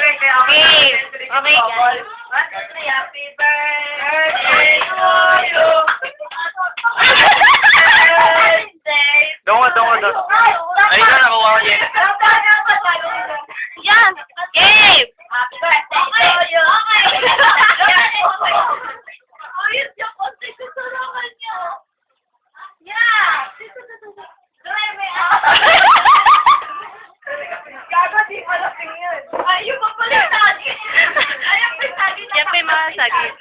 birthday. Okay, guys. 1, 2, 3, happy birthday to you. Dongo. Ay, na, nakuha ko yan. Yan! Game! Happy birthday to you! Ayun yung konti ko sa naman niyo. Yeah! Gago, di pa lasing yun. Ayun pa pala yung sagit. Ayun pa yung sagit. Yan pa yung mga sagit.